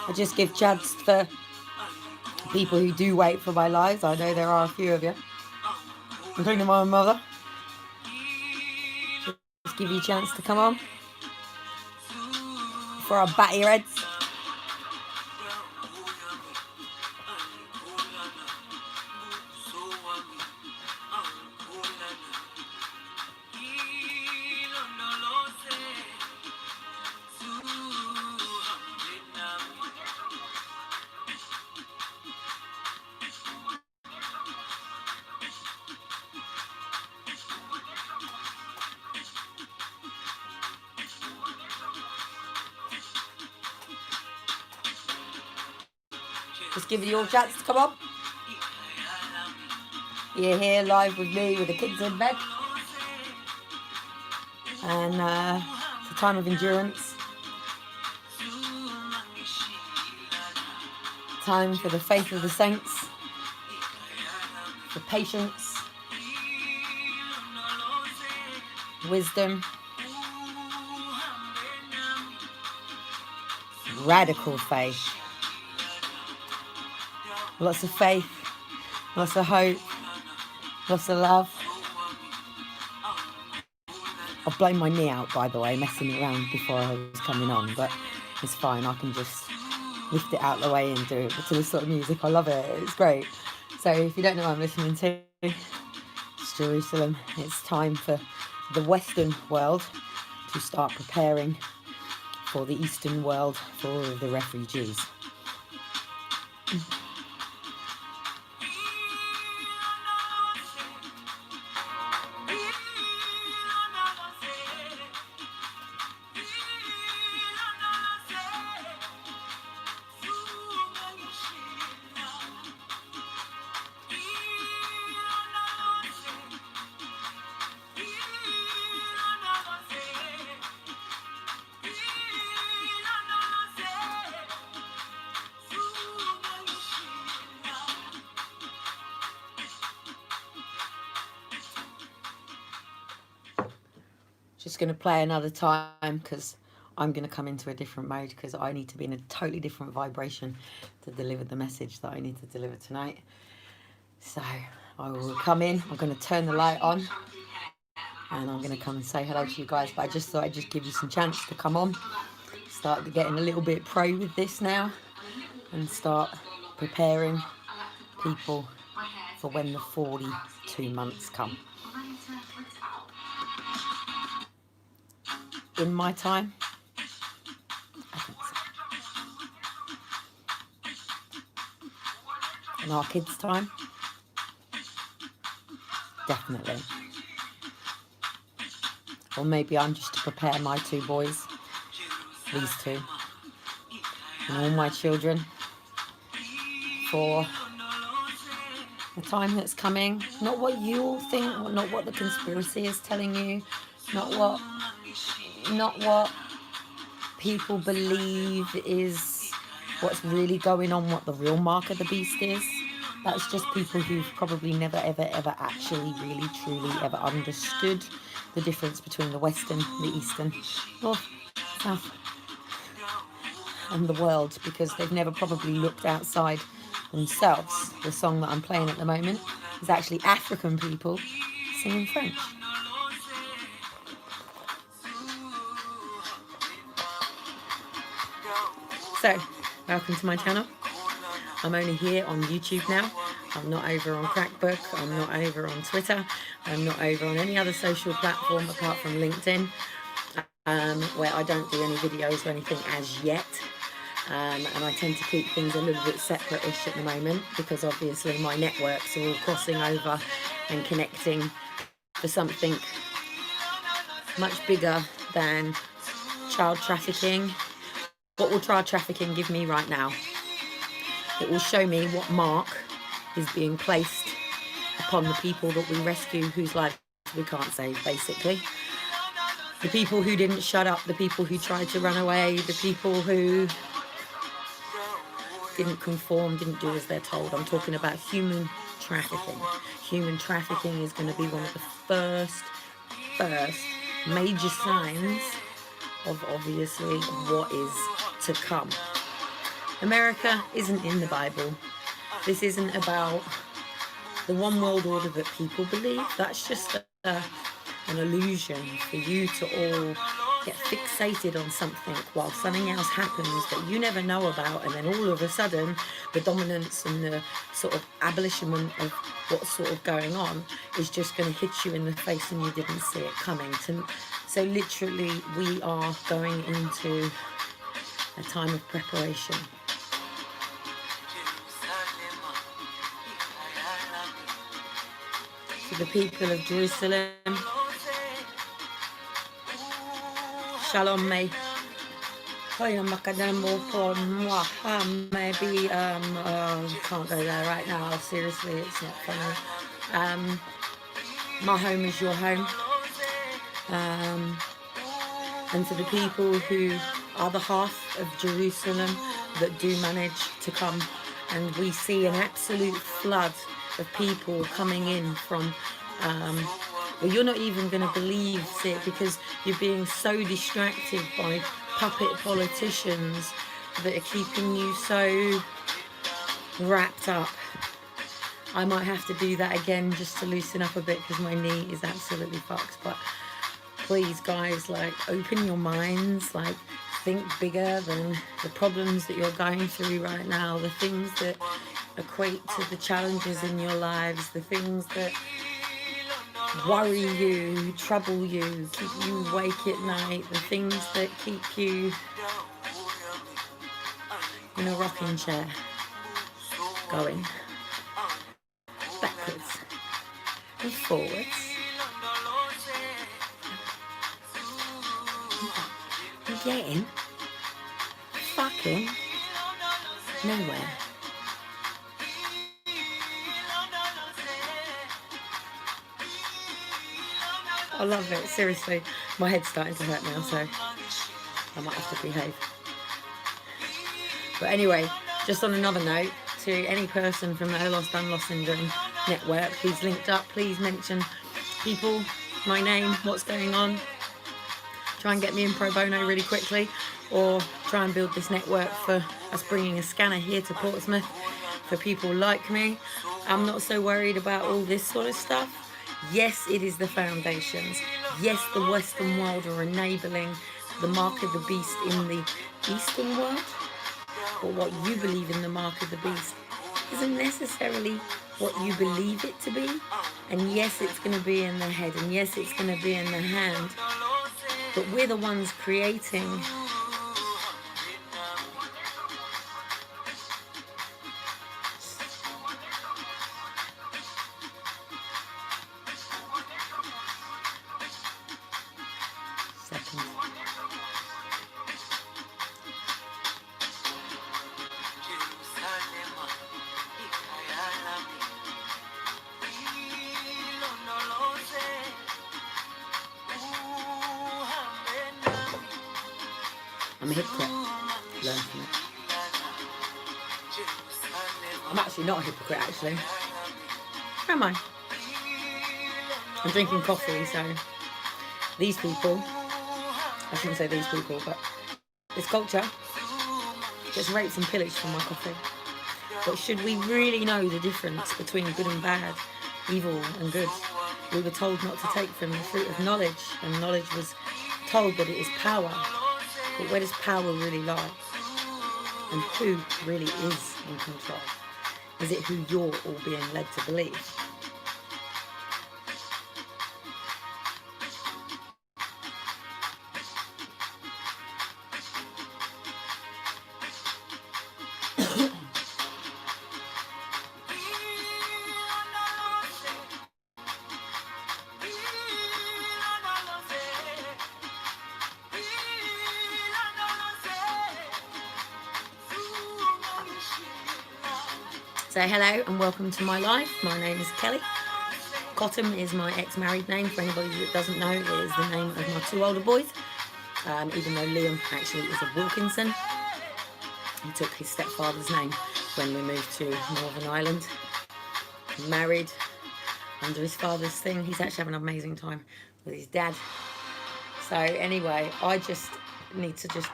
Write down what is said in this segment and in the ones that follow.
I just give chats for people who do wait for my lives. I know there are a few of you, including my mother. Just give you a chance to come on for our batty reds. Just give you all chance to come on. You're here live with me with the kids in bed. And it's a time of endurance. Time for the faith of the saints. For patience. Wisdom. Radical faith. Lots of faith. Lots of hope. Lots of love. I've blown my knee out, by the way, messing around before I was coming on, but it's fine. I can just lift it out of the way and do it to this sort of music. I love it. It's great. So if you don't know what I'm listening to, it's Jerusalem. It's time for the Western world to start preparing for the Eastern world, for all of the refugees. Just going to play another time because I'm going to come into a different mode because I need to be in a totally different vibration to deliver the message that I need to deliver tonight. So I will come in, I'm going to turn the light on and I'm going to come and say hello to you guys. But I just thought I'd just give you some chance to come on, start getting a little bit pro with this now and start preparing people for when the 42 months come. In my time, I think so. In our kids' time, definitely. Or maybe I'm just to prepare my two boys, these two, and all my children for the time that's coming. Not what you all think, not what the conspiracy is telling you, not what people believe is what's really going on, what the real mark of the beast is. That's just people who've probably never, ever actually really, truly ever understood the difference between the Western, the Eastern, North, South, and the world, because they've never probably looked outside themselves. The song that I'm playing at the moment is actually African people singing French. So, welcome to my channel. I'm only here on YouTube now. I'm not over on Crackbook. I'm not over on Twitter. I'm not over on any other social platform apart from LinkedIn, where I don't do any videos or anything as yet. And I tend to keep things a little bit separate-ish at the moment because obviously my networks are all crossing over and connecting for something much bigger than child trafficking. What will child trafficking give me right now? It will show me what mark is being placed upon the people that we rescue, whose lives we can't save, basically. The people who didn't shut up, the people who tried to run away, the people who didn't conform, didn't do as they're told. I'm talking about human trafficking. Human trafficking is going to be one of the first major signs of obviously what is to come. America isn't in the Bible. This isn't about the one world order that people believe. That's just an illusion for you to all get fixated on something while something else happens that you never know about, and then all of a sudden the dominance and the sort of abolishment of what's sort of going on is just going to hit you in the face and you didn't see it coming. So literally we are going into a time of preparation. To the people of Jerusalem, Shalom May. Maybe can't go there right now. Seriously, it's not funny. My home is your home. And to the people who are the half of Jerusalem that do manage to come, and we see an absolute flood of people coming in from well, you're not even going to believe it, because you're being so distracted by puppet politicians that are keeping you so wrapped up. I might have to do that again just to loosen up a bit, because my knee is absolutely fucked. But please guys, like, open your minds, like, think bigger than the problems that you're going through right now, the things that equate to the challenges in your lives, the things that worry you, trouble you, keep you awake at night, the things that keep you in a rocking chair, going backwards and forwards, and getting fucking nowhere. I love it, seriously. My head's starting to hurt now, so I might have to behave. But anyway, just on another note, to any person from the Lost Unlost Syndrome network who's linked up, please mention people, my name, what's going on. Try and get me in pro bono really quickly, or try and build this network for us bringing a scanner here to Portsmouth for people like me. I'm not so worried about all this sort of stuff. Yes, it is the foundations. Yes, the Western world are enabling the mark of the beast in the Eastern world. But what you believe in the mark of the beast isn't necessarily what you believe it to be. And yes, it's going to be in the head. And yes, it's going to be in the hand. But we're the ones creating I'm a hypocrite. Learn from it. I'm actually not a hypocrite, actually. Where am I? I'm drinking coffee, so these people, I shouldn't say these people, but this culture gets raped and pillaged from my coffee. But should we really know the difference between good and bad, evil and good, we were told not to take from the fruit of knowledge, and knowledge was told that it is power. But where does power really lie? And who really is in control? Is it who you're all being led to believe? So hello and welcome to my life. My name is Kelly. Cotton is my ex-married name. For anybody that doesn't know, it is the name of my two older boys. Even though Liam actually is a Wilkinson. He took his stepfather's name when we moved to Northern Ireland. Married under his father's thing. He's actually having an amazing time with his dad. So anyway, I just need to just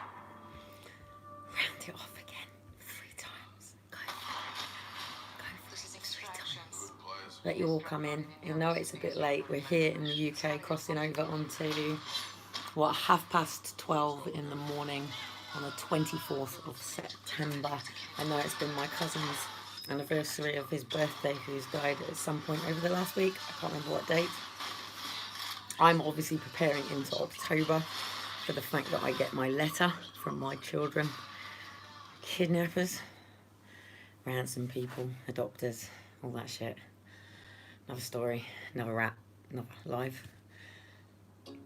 round it off again. let you all come in. You'll know it's a bit late. We're here in the UK, crossing over onto, 12:30 in the morning on the 24th of September. I know it's been my cousin's anniversary of his birthday, who's died at some point over the last week. I can't remember what date. I'm obviously preparing into October for the fact that I get my letter from my children. Kidnappers, ransom people, adopters, all that shit. Another story, another rap, another live.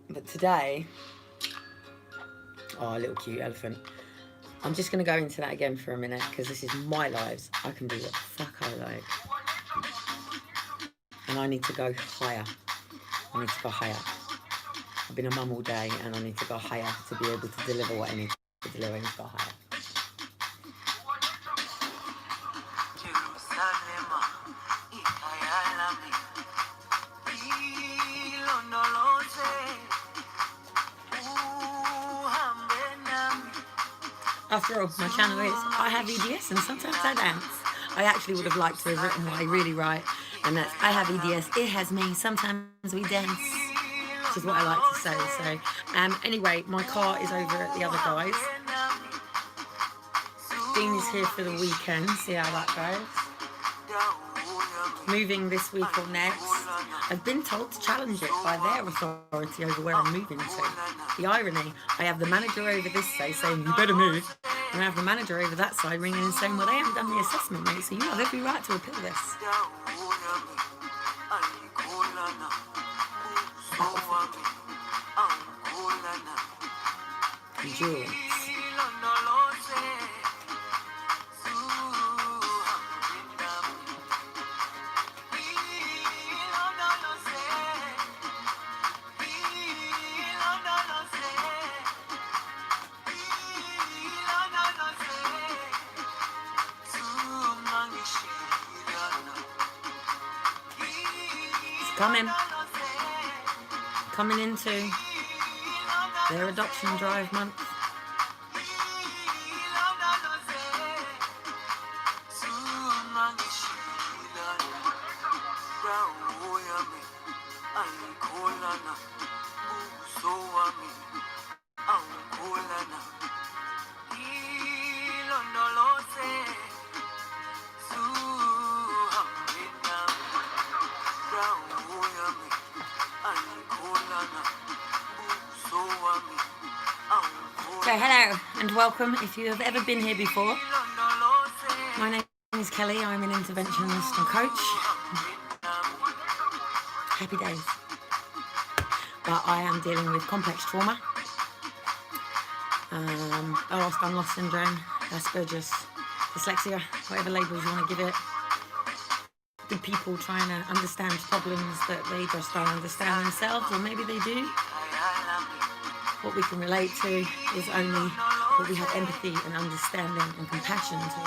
But today, oh, a little cute elephant. I'm just going to go into that again for a minute because this is my lives. I can do what the fuck I like. And I need to go higher. I need to go higher. I've been a mum all day and I need to go higher to be able to deliver what I need to deliver. I need to go higher. After all, my channel is I have EDS and sometimes I dance. I actually would have liked to have written what I really write, and that's I have EDS, it has me, sometimes we dance, which is what I like to say. So, anyway, my car is over at the other guys. Dean is here for the weekend, see how that goes. Moving this week or next. I've been told to challenge it by their authority over where I'm moving to. The irony, I have the manager over this side saying, you better move, and I have the manager over that side ringing and saying, well, they haven't done the assessment, mate, so you have every right to appeal this. Endurance. Coming into their adoption drive month. So hello and welcome if you have ever been here before. My name is Kelly, I'm an interventionist and coach. Happy days. But I am dealing with complex trauma, lost syndrome, Asperger's, dyslexia, whatever labels you want to give it. Good people trying to understand problems that they just don't understand themselves, or maybe they do. What we can relate to is only what we have empathy and understanding and compassion to.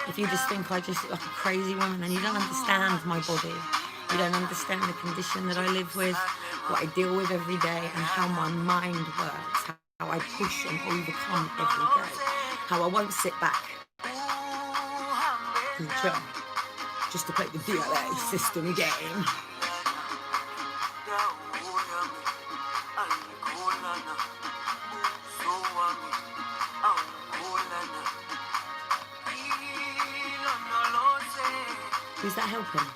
If you just think I just look like a crazy woman, then you don't understand my body. You don't understand the condition that I live with, what I deal with every day, and how my mind works, how I push and overcome every day, how I won't sit back and chill just to play the DLA system game. Who's that helping?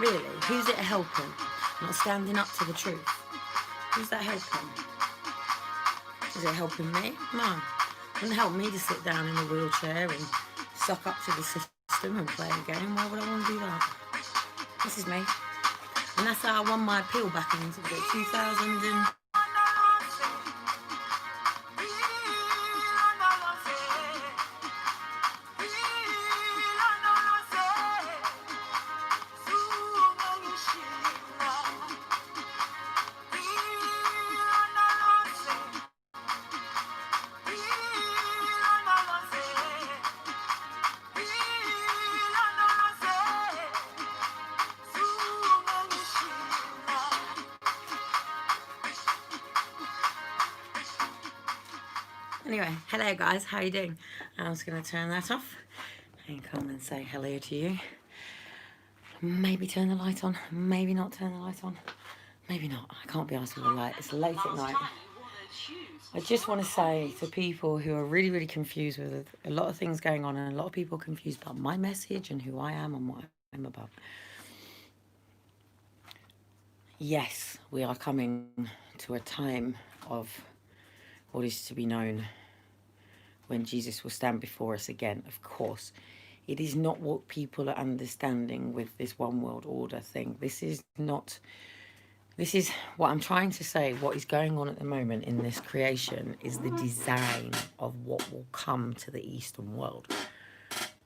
Really? Who's it helping? Not standing up to the truth. Who's that helping? Is it helping me? No. It wouldn't help me to sit down in a wheelchair and suck up to the system and play a game. Why would I want to do that? This is me. And that's how I won my appeal back in 2000 and... Anyway, hello guys, how are you doing? I was going to turn that off and come and say hello to you. Maybe turn the light on, maybe not turn the light on, maybe not. I can't be asked for the light. It's late at night. I just want to say to people who are really, really confused with a lot of things going on, and a lot of people confused about my message and who I am and what I'm about. Yes, we are coming to a time of what is to be known when Jesus will stand before us again, of course. It is not what people are understanding with this one world order thing. This is what I'm trying to say. What is going on at the moment in this creation is the design of what will come to the Eastern world.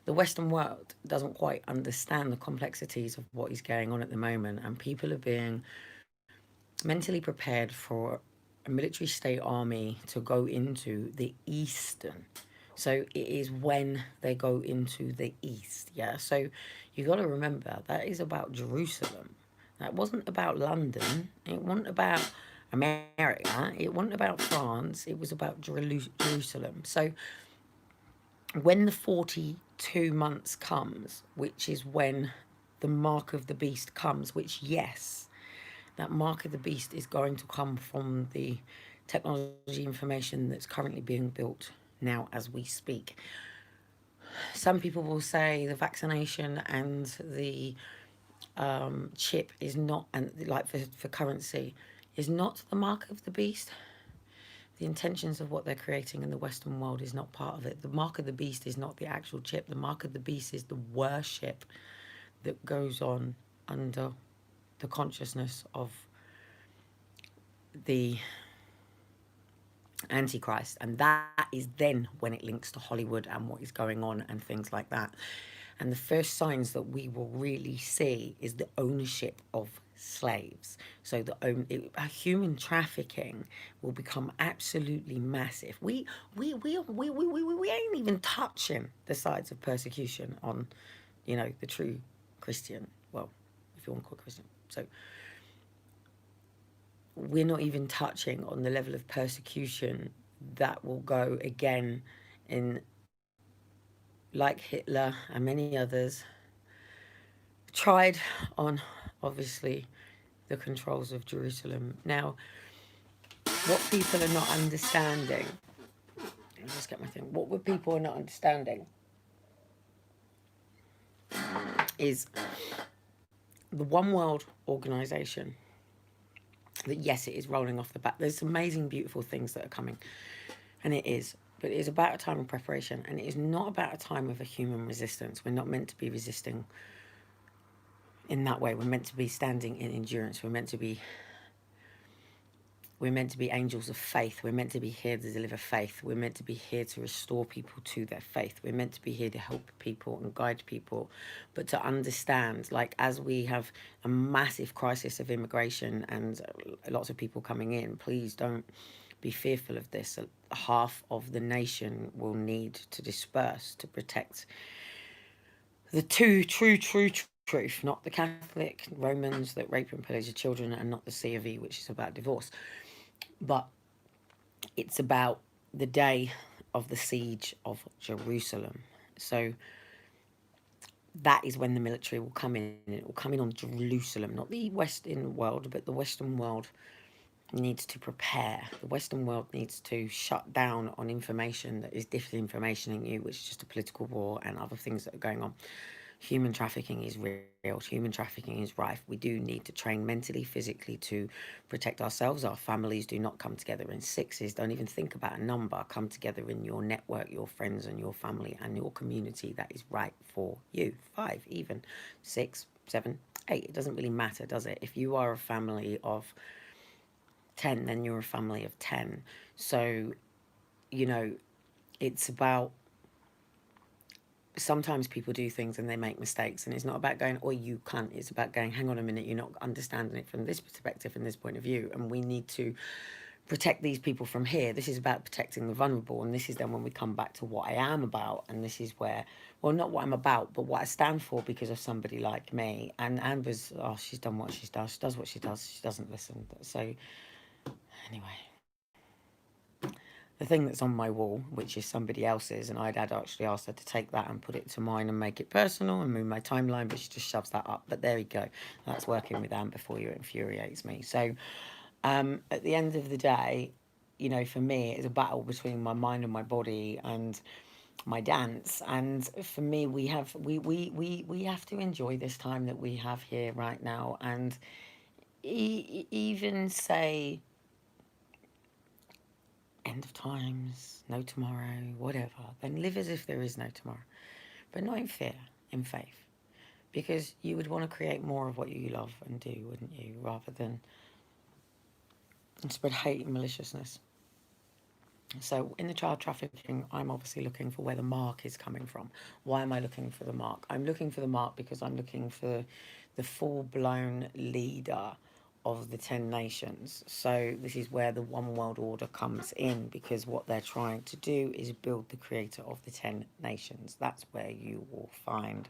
The Western world doesn't quite understand the complexities of what is going on at the moment, and people are being mentally prepared for a military state army to go into the Eastern. So it is when they go into the East, yeah? So you got to remember, that is about Jerusalem. That wasn't about London. It wasn't about America. It wasn't about France. It was about Jerusalem. So when the 42 months comes, which is when the mark of the beast comes, which, yes, that mark of the beast is going to come from the technology information that's currently being built now as we speak. Some people will say the vaccination and the chip is not, and like for currency, is not the mark of the beast. The intentions of what they're creating in the Western world is not part of it. The mark of the beast is not the actual chip. The mark of the beast is the worship that goes on under the consciousness of the Antichrist, and that is then when it links to Hollywood and what is going on and things like that. And the first signs that we will really see is the ownership of slaves. So human trafficking will become absolutely massive. We ain't even touching the sides of persecution on, the true Christian. Well, if you want to call it Christian. So we're not even touching on the level of persecution that will go again in, like Hitler and many others, tried on, obviously, the controls of Jerusalem. Now, what people are not understanding, let me just get my thing, what people are not understanding is the One World Organization, that yes, it is rolling off the back. There's amazing, beautiful things that are coming, and it is. But it is about a time of preparation, and it is not about a time of a human resistance. We're not meant to be resisting in that way. We're meant to be standing in endurance. We're meant to be angels of faith. We're meant to be here to deliver faith. We're meant to be here to restore people to their faith. We're meant to be here to help people and guide people, but to understand, like, as we have a massive crisis of immigration and lots of people coming in, please don't be fearful of this. Half of the nation will need to disperse to protect the true truth, not the Catholic Romans that rape and pillage children, and not the C of E, which is about divorce. But it's about the day of the siege of Jerusalem. So that is when the military will come in. It will come in on Jerusalem, not the Western world, but the Western world needs to prepare. The Western world needs to shut down on information that is disinformationing you, which is just a political war and other things that are going on. Human trafficking is real. Human trafficking is rife. We do need to train mentally, physically to protect ourselves. Our families do not come together in sixes. Don't even think about a number. Come together in your network, your friends and your family and your community that is right for you. 5, even 6, 7, 8. It doesn't really matter, does it? If you are a family of 10, then you're a family of 10. So, it's about, sometimes people do things and they make mistakes, and it's not about going, oh, you can't. It's about going, hang on a minute, you're not understanding it from this perspective and this point of view, and we need to protect these people from here. This is about protecting the vulnerable, and this is then when we come back to what I am about, and this is where, well, not what I'm about, but what I stand for because of somebody like me. And Amber's, she's done what she does what she does, she doesn't listen. So anyway, the thing that's on my wall, which is somebody else's, and I'd had actually asked her to take that and put it to mine and make it personal and move my timeline, but she just shoves that up. But there you go. That's working with Anne before you. It infuriates me. So at the end of the day, you know, for me, it's a battle between my mind and my body and my dance. And for me, we have to enjoy this time that we have here right now, and even say end of times, no tomorrow, whatever, then live as if there is no tomorrow. But not in fear, in faith. Because you would want to create more of what you love and do, wouldn't you? Rather than spread hate and maliciousness. So in the child trafficking, I'm obviously looking for where the mark is coming from. Why am I looking for the mark? I'm looking for the mark because I'm looking for the full-blown leader of the 10 nations. So this is where the one world order comes in, because what they're trying to do is build the creator of the 10 nations. That's where you will find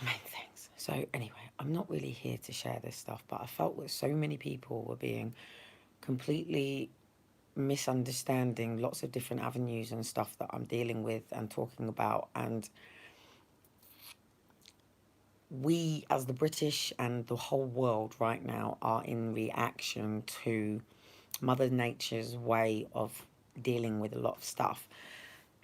the main things. So anyway, I'm not really here to share this stuff, but I felt that so many people were being completely misunderstanding lots of different avenues and stuff that I'm dealing with and talking about. And we, as the British and the whole world right now, are in reaction to Mother Nature's way of dealing with a lot of stuff.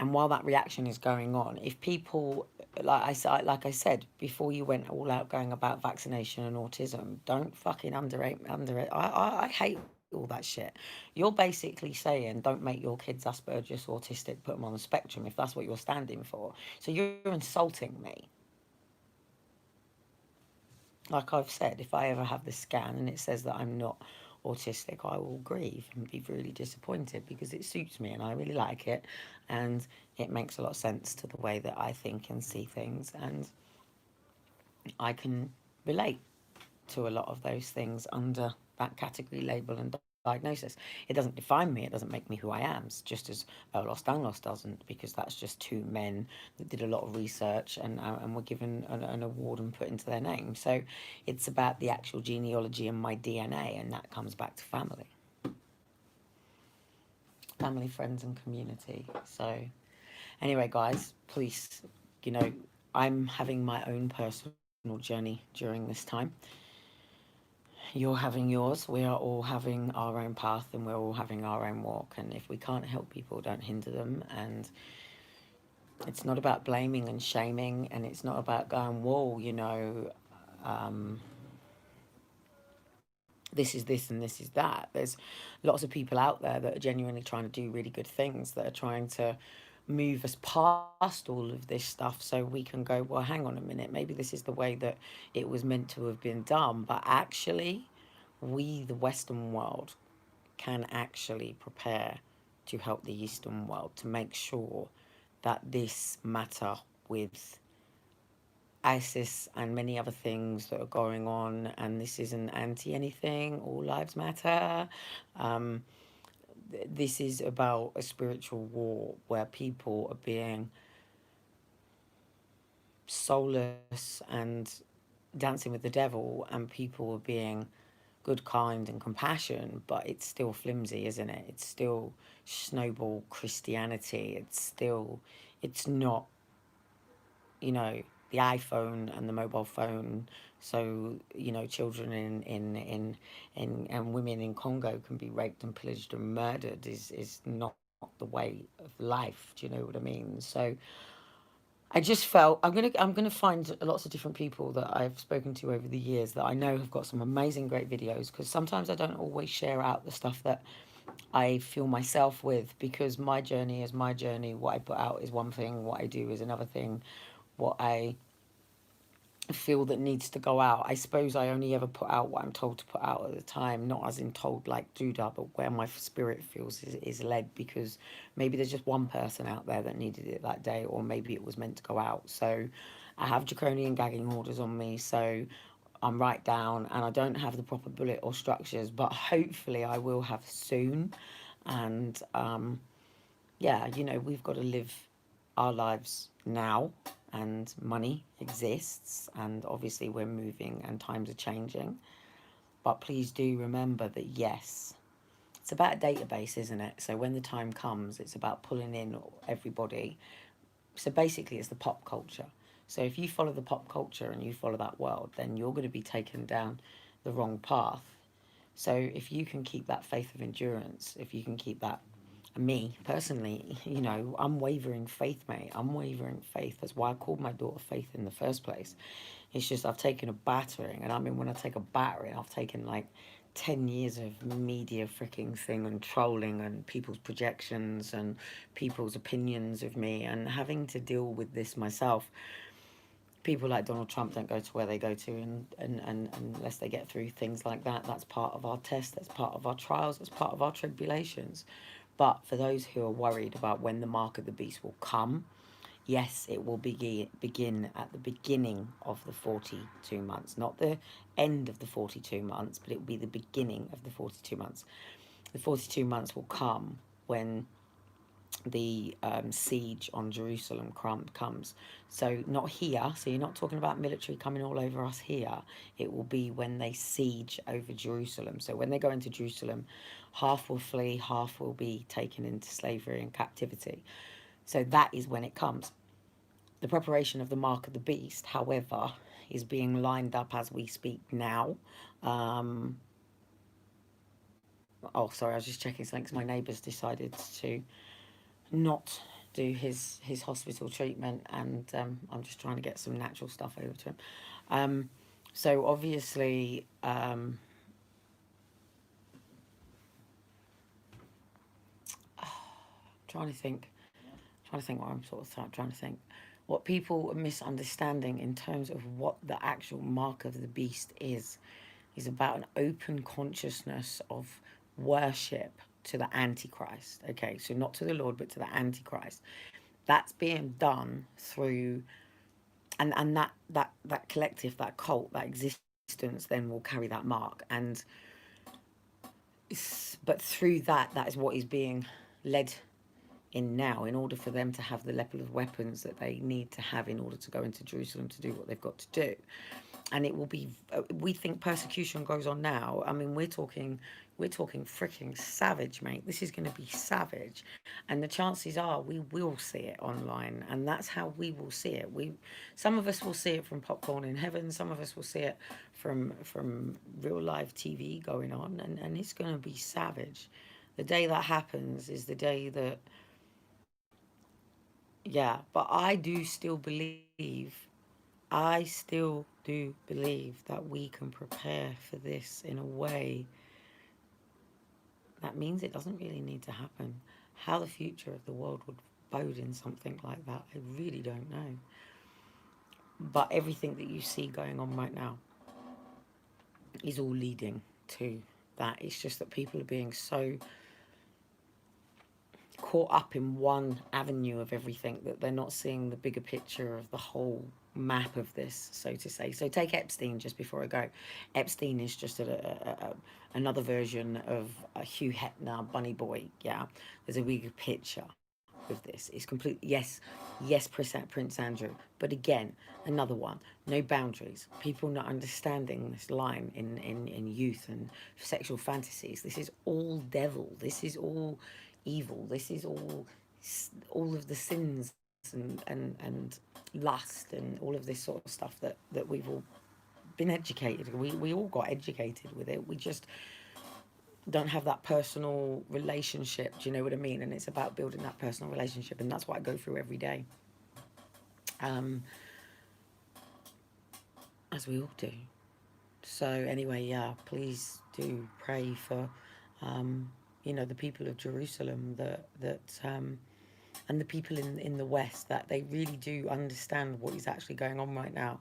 And while that reaction is going on, if people, like I said, before you went all out going about vaccination and autism, don't fucking underrate. I hate all that shit. You're basically saying don't make your kids Asperger's, autistic, put them on the spectrum if that's what you're standing for. So you're insulting me. Like I've said, if I ever have the scan and it says that I'm not autistic, I will grieve and be really disappointed, because it suits me and I really like it, and it makes a lot of sense to the way that I think and see things, and I can relate to a lot of those things under that category, label and diagnosis. It doesn't define me, it doesn't make me who I am, it's just as Los Danglos doesn't, because that's just two men that did a lot of research and were given an award and put into their name. So it's about the actual genealogy and my DNA, and that comes back to family. Family, friends and community. So anyway, guys, please, you know, I'm having my own personal journey during this time. You're having yours. We are all having our own path, and we're all having our own walk. And if we can't help people, don't hinder them. And it's not about blaming and shaming, and it's not about going, whoa, you know, this is this and this is that. There's lots of people out there that are genuinely trying to do really good things, that are trying to move us past all of this stuff so we can go, well, hang on a minute, maybe this is the way that it was meant to have been done. But actually, we, the Western world, can actually prepare to help the Eastern world to make sure that this matter with ISIS and many other things that are going on, and this isn't anti anything, all lives matter. This is about a spiritual war where people are being soulless and dancing with the devil, and people are being good, kind and compassion, but it's still flimsy, isn't it? It's still snowball Christianity. It's not, you know, the iPhone and the mobile phone. So, you know, children in and women in Congo can be raped and pillaged and murdered is not the way of life. Do you know what I mean? So I just felt I'm gonna find lots of different people that I've spoken to over the years that I know have got some amazing, great videos, because sometimes I don't always share out the stuff that I feel myself with, because my journey is my journey. What I put out is one thing, what I do is another thing. What I feel that needs to go out, I suppose I only ever put out what I'm told to put out at the time, not as in told like Judah, but where my spirit feels is led, because maybe there's just one person out there that needed it that day, or maybe it was meant to go out. So I have draconian gagging orders on me, so I'm right down, and I don't have the proper bullet or structures, but hopefully I will have soon. And yeah, you know, we've got to live our lives now, and money exists, and obviously we're moving and times are changing. But please do remember that, yes, it's about a database, isn't it? So when the time comes, it's about pulling in everybody. So basically, it's the pop culture. So if you follow the pop culture and you follow that world, then you're going to be taken down the wrong path. So if you can keep that faith of endurance, if you can keep that, me personally, you know, unwavering faith, mate, unwavering faith. That's why I called my daughter Faith in the first place. It's just I've taken a battering, and I mean, when I take a battering, I've taken like 10 years of media freaking thing and trolling and people's projections and people's opinions of me, and having to deal with this myself. People like Donald Trump don't go to where they go to, and unless they get through things like that. That's part of our test, that's part of our trials, that's part of our tribulations. But for those who are worried about when the mark of the beast will come, yes, it will begin at the beginning of the 42 months, not the end of the 42 months, but it will be the beginning of the 42 months. The 42 months will come when the siege on Jerusalem comes. So not here, so you're not talking about military coming all over us here. It will be when they siege over Jerusalem. So when they go into Jerusalem, half will flee, half will be taken into slavery and captivity. So that is when it comes. The preparation of the mark of the beast, however, is being lined up as we speak now. Um, oh, sorry, I was just checking something because my neighbour's decided to not do his hospital treatment, and I'm just trying to get some natural stuff over to him. So obviously, trying to think, what I'm sort of trying to think, what people are misunderstanding in terms of what the actual mark of the beast is about an open consciousness of worship to the Antichrist. Okay, so not to the Lord, but to the Antichrist. That's being done through, and that collective, that cult, that existence, then will carry that mark. And but through that is what is being led in now, in order for them to have the level of weapons that they need to have in order to go into Jerusalem to do what they've got to do. And it will be, we think persecution goes on now. I mean, we're talking freaking savage, mate. This is going to be savage, and the chances are we will see it online, and that's how we will see it. Some of us will see it from Popcorn in Heaven, some of us will see it from real live TV going on, and it's going to be savage. The day that happens is the day that, yeah, but I still do believe that we can prepare for this in a way that means it doesn't really need to happen. How the future of the world would bode in something like that, I really don't know. But everything that you see going on right now is all leading to that. It's just that people are being so caught up in one avenue of everything that they're not seeing the bigger picture of the whole map of this, so to say. So take Epstein, just before I go. Epstein is just another version of a Hugh Hefner bunny boy. Yeah, there's a bigger picture with this. It's complete. Yes, Prince Andrew, but again, another one. No boundaries. People not understanding this line in youth and sexual fantasies. This is all devil. This is all evil. This is all of the sins and lust and all of this sort of stuff that we've all been educated. We all got educated with it. We just don't have that personal relationship. Do you know what I mean? And it's about building that personal relationship, and that's what I go through every day. As we all do. So anyway, yeah, please do pray for the people of Jerusalem, and the people in the West, that they really do understand what is actually going on right now,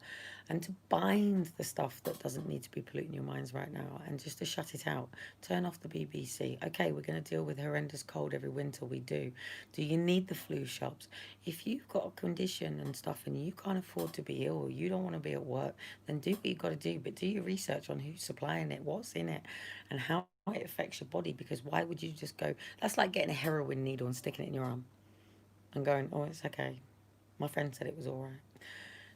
and to bind the stuff that doesn't need to be polluting your minds right now, and just to shut it out. Turn off the BBC. Okay, we're going to deal with horrendous cold every winter. We do. Do you need the flu shots? If you've got a condition and stuff and you can't afford to be ill, or you don't want to be at work, then do what you've got to do. But do your research on who's supplying it, what's in it, and how it affects your body. Because why would you just go? That's like getting a heroin needle and sticking it in your arm and going, oh, it's okay. My friend said it was all right.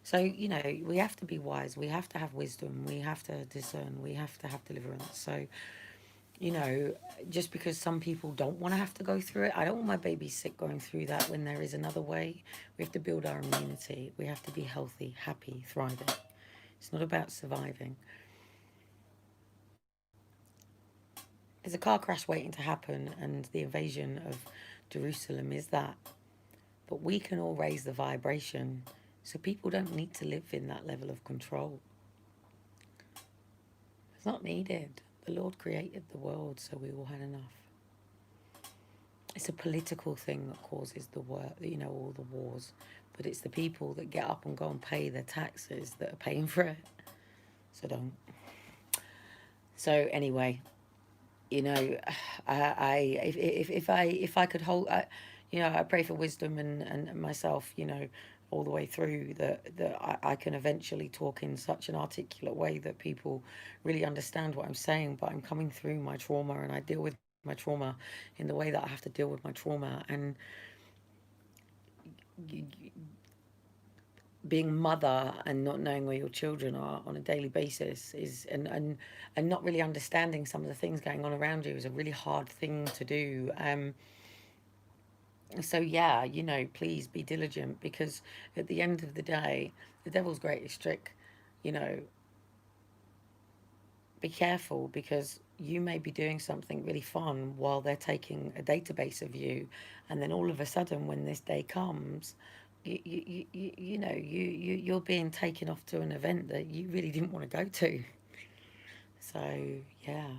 So, we have to be wise. We have to have wisdom. We have to discern. We have to have deliverance. So, you know, just because some people don't want to have to go through it, I don't want my baby sick going through that when there is another way. We have to build our immunity. We have to be healthy, happy, thriving. It's not about surviving. There's a car crash waiting to happen, and the invasion of Jerusalem is that. But we can all raise the vibration so people don't need to live in that level of control. It's not needed. The Lord created the world so we all had enough. It's a political thing that causes the war, you know, all the wars. But it's the people that get up and go and pay their taxes that are paying for it. So don't. So anyway, you know, if I could hold, you know, I pray for wisdom and myself, you know, all the way through that I can eventually talk in such an articulate way that people really understand what I'm saying. But I'm coming through my trauma, and I deal with my trauma in the way that I have to deal with my trauma. And being mother and not knowing where your children are on a daily basis is and not really understanding some of the things going on around you is a really hard thing to do. So yeah, you know, please be diligent, because at the end of the day, the devil's greatest trick, you know, be careful, because you may be doing something really fun while they're taking a database of you, and then all of a sudden when this day comes, you know, you're being taken off to an event that you really didn't want to go to. So yeah,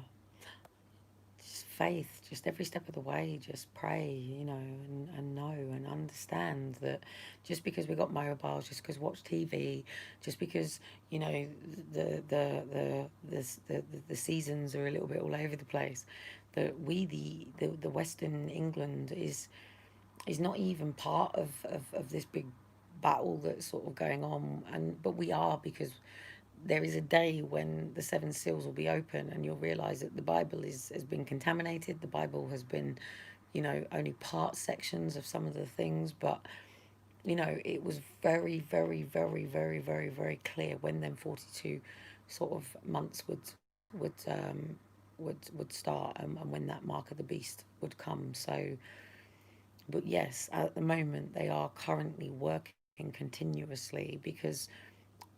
just faith, just every step of the way, just pray, you know, and know and understand that just because we got mobiles, just because watch TV, just because, you know, the seasons are a little bit all over the place, that we the Western England is not even part of this big battle that's sort of going on, and but we are, because there is a day when the seven seals will be open, and you'll realize that the Bible has been contaminated. The Bible has been, you know, only part sections of some of the things, but you know, it was very, very, very, very, very, very clear when them 42 sort of months would would start, and when that mark of the beast would come. So, but yes, at the moment they are currently working continuously, because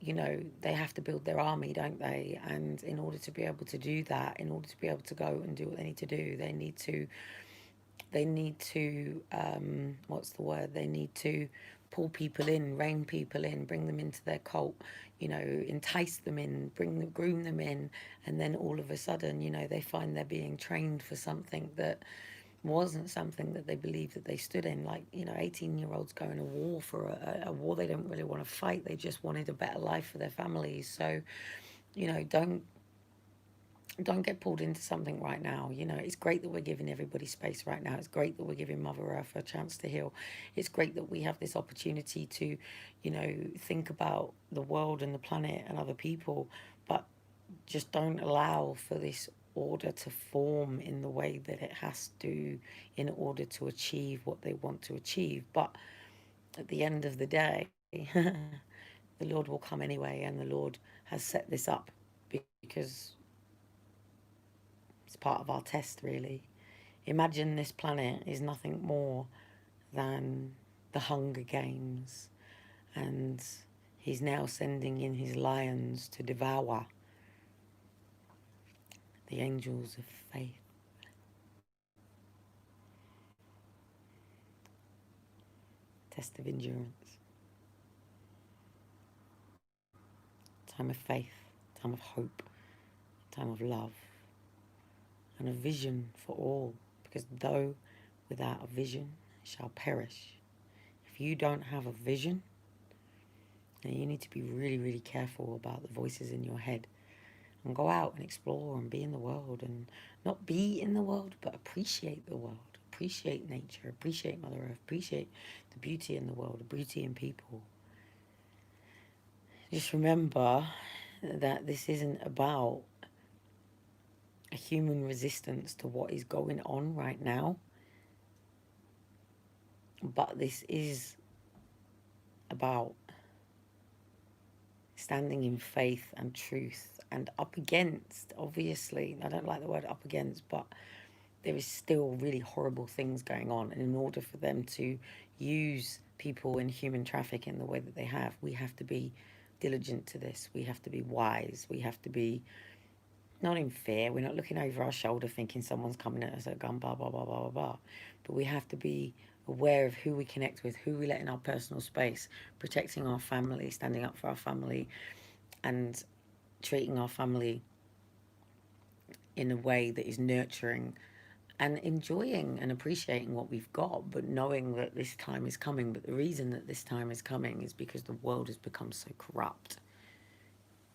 you know, they have to build their army, don't they? And in order to be able to do that, in order to be able to go and do what they need to do, they need to what's the word? They need to pull people in, rein people in, bring them into their cult, you know, entice them in, bring them, groom them in, and then all of a sudden, you know, they find they're being trained for something that wasn't something that they believed that they stood in. Like, you know, 18-year-olds going to war for a war they don't really want to fight. They just wanted a better life for their families. So, you know, don't get pulled into something right now. You know, it's great that we're giving everybody space right now. It's great that we're giving Mother Earth a chance to heal. It's great that we have this opportunity to, you know, think about the world and the planet and other people, but just don't allow for this order to form in the way that it has to, in order to achieve what they want to achieve. But at the end of the day, the Lord will come anyway, and the Lord has set this up because it's part of our test, really. Imagine this planet is nothing more than the Hunger Games, and he's now sending in his lions to devour the angels of faith. Test of endurance. Time of faith, time of hope, time of love, and a vision for all. Because though without a vision shall perish. If you don't have a vision, then you need to be really, really careful about the voices in your head, and go out and explore and be in the world, and not be in the world, but appreciate the world. Appreciate nature, appreciate Mother Earth, appreciate the beauty in the world, the beauty in people. Just remember that this isn't about a human resistance to what is going on right now, but this is about standing in faith and truth and up against, obviously, I don't like the word up against, but there is still really horrible things going on. And in order for them to use people in human trafficking the way that they have, we have to be diligent to this. We have to be wise. We have to be not in fear. We're not looking over our shoulder thinking someone's coming at us at a gun, blah, blah, blah, blah, blah, blah. But we have to be aware of who we connect with, who we let in our personal space, protecting our family, standing up for our family, and treating our family in a way that is nurturing and enjoying and appreciating what we've got, but knowing that this time is coming. But the reason that this time is coming is because the world has become so corrupt.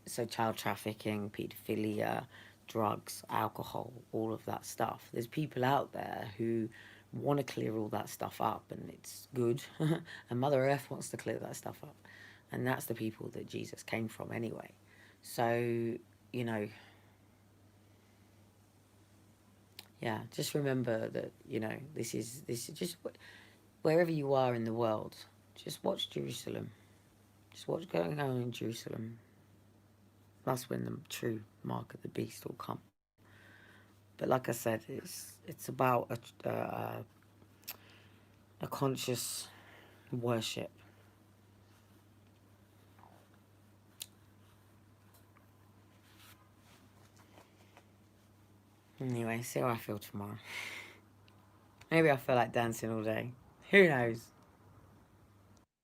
So child trafficking, paedophilia, drugs, alcohol, all of that stuff. There's people out there who want to clear all that stuff up, and it's good. And Mother Earth wants to clear that stuff up. And that's the people that Jesus came from anyway. So, you know, yeah, just remember that, you know, this is just wherever you are in the world, just watch Jerusalem. Just what's going on in Jerusalem. That's when the true mark of the beast will come. But like I said, it's about a conscious worship. Anyway, see how I feel tomorrow. Maybe I feel like dancing all day. Who knows?